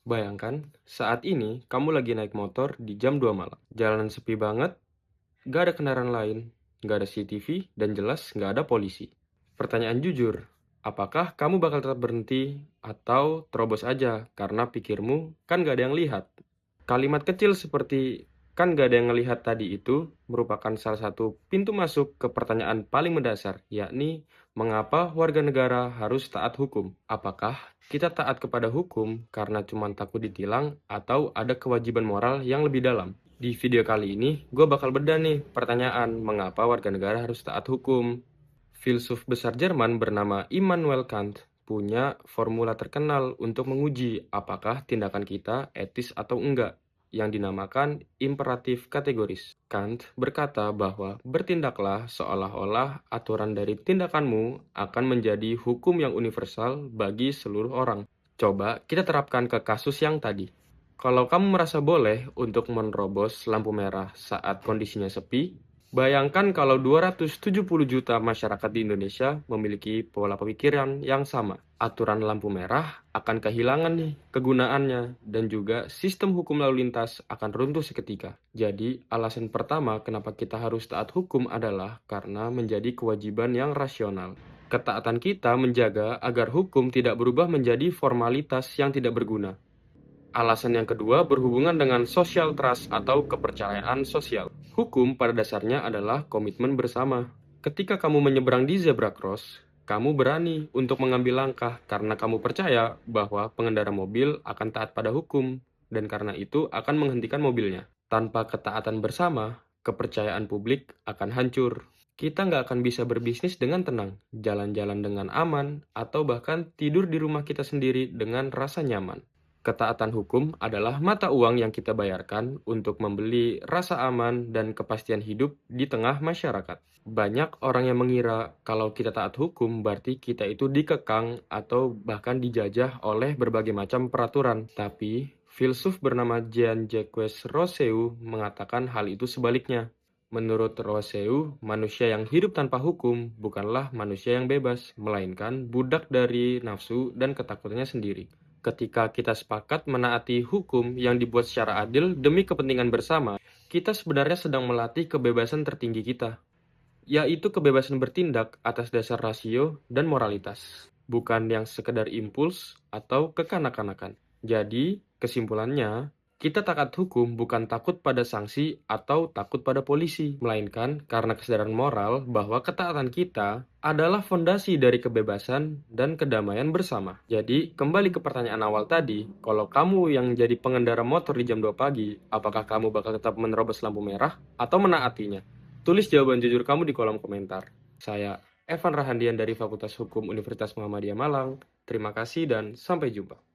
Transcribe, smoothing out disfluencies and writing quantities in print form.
Bayangkan, saat ini kamu lagi naik motor di jam 2 malam. Jalanan sepi banget, gak ada kendaraan lain, gak ada CCTV, dan jelas gak ada polisi. Pertanyaan jujur, apakah kamu bakal tetap berhenti atau terobos aja karena pikirmu kan gak ada yang lihat? Kalimat kecil seperti "kan gak ada yang ngelihat" tadi itu merupakan salah satu pintu masuk ke pertanyaan paling mendasar, yakni mengapa warga negara harus taat hukum? Apakah kita taat kepada hukum karena cuma takut ditilang atau ada kewajiban moral yang lebih dalam? Di video kali ini, gue bakal bedah nih pertanyaan mengapa warga negara harus taat hukum. Filsuf besar Jerman bernama Immanuel Kant punya formula terkenal untuk menguji apakah tindakan kita etis atau enggak, yang dinamakan imperatif kategoris. Kant berkata bahwa bertindaklah seolah-olah aturan dari tindakanmu akan menjadi hukum yang universal bagi seluruh orang. Coba kita terapkan ke kasus yang tadi. Kalau kamu merasa boleh untuk menerobos lampu merah saat kondisinya sepi, bayangkan kalau 270 juta masyarakat di Indonesia memiliki pola pemikiran yang sama. Aturan lampu merah akan kehilangan nih kegunaannya dan juga sistem hukum lalu lintas akan runtuh seketika. Jadi, alasan pertama kenapa kita harus taat hukum adalah karena menjadi kewajiban yang rasional. Ketaatan kita menjaga agar hukum tidak berubah menjadi formalitas yang tidak berguna. Alasan yang kedua berhubungan dengan social trust atau kepercayaan sosial. Hukum pada dasarnya adalah komitmen bersama. Ketika kamu menyeberang di zebra cross, kamu berani untuk mengambil langkah karena kamu percaya bahwa pengendara mobil akan taat pada hukum dan karena itu akan menghentikan mobilnya. Tanpa ketaatan bersama, kepercayaan publik akan hancur. Kita nggak akan bisa berbisnis dengan tenang, jalan-jalan dengan aman, atau bahkan tidur di rumah kita sendiri dengan rasa nyaman. Ketaatan hukum adalah mata uang yang kita bayarkan untuk membeli rasa aman dan kepastian hidup di tengah masyarakat. Banyak orang yang mengira kalau kita taat hukum berarti kita itu dikekang atau bahkan dijajah oleh berbagai macam peraturan. Tapi, filsuf bernama Jean-Jacques Rousseau mengatakan hal itu sebaliknya. Menurut Rousseau, manusia yang hidup tanpa hukum bukanlah manusia yang bebas, melainkan budak dari nafsu dan ketakutannya sendiri. Ketika kita sepakat menaati hukum yang dibuat secara adil demi kepentingan bersama, kita sebenarnya sedang melatih kebebasan tertinggi kita, yaitu kebebasan bertindak atas dasar rasio dan moralitas, bukan yang sekedar impuls atau kekanak-kanakan. Jadi, kesimpulannya, kita taat hukum bukan takut pada sanksi atau takut pada polisi, melainkan karena kesadaran moral bahwa ketaatan kita adalah fondasi dari kebebasan dan kedamaian bersama. Jadi, kembali ke pertanyaan awal tadi, kalau kamu yang jadi pengendara motor di jam 2 pagi, apakah kamu bakal tetap menerobos lampu merah atau menaatinya? Tulis jawaban jujur kamu di kolom komentar. Saya Evan Rahandian dari Fakultas Hukum Universitas Muhammadiyah Malang. Terima kasih dan sampai jumpa.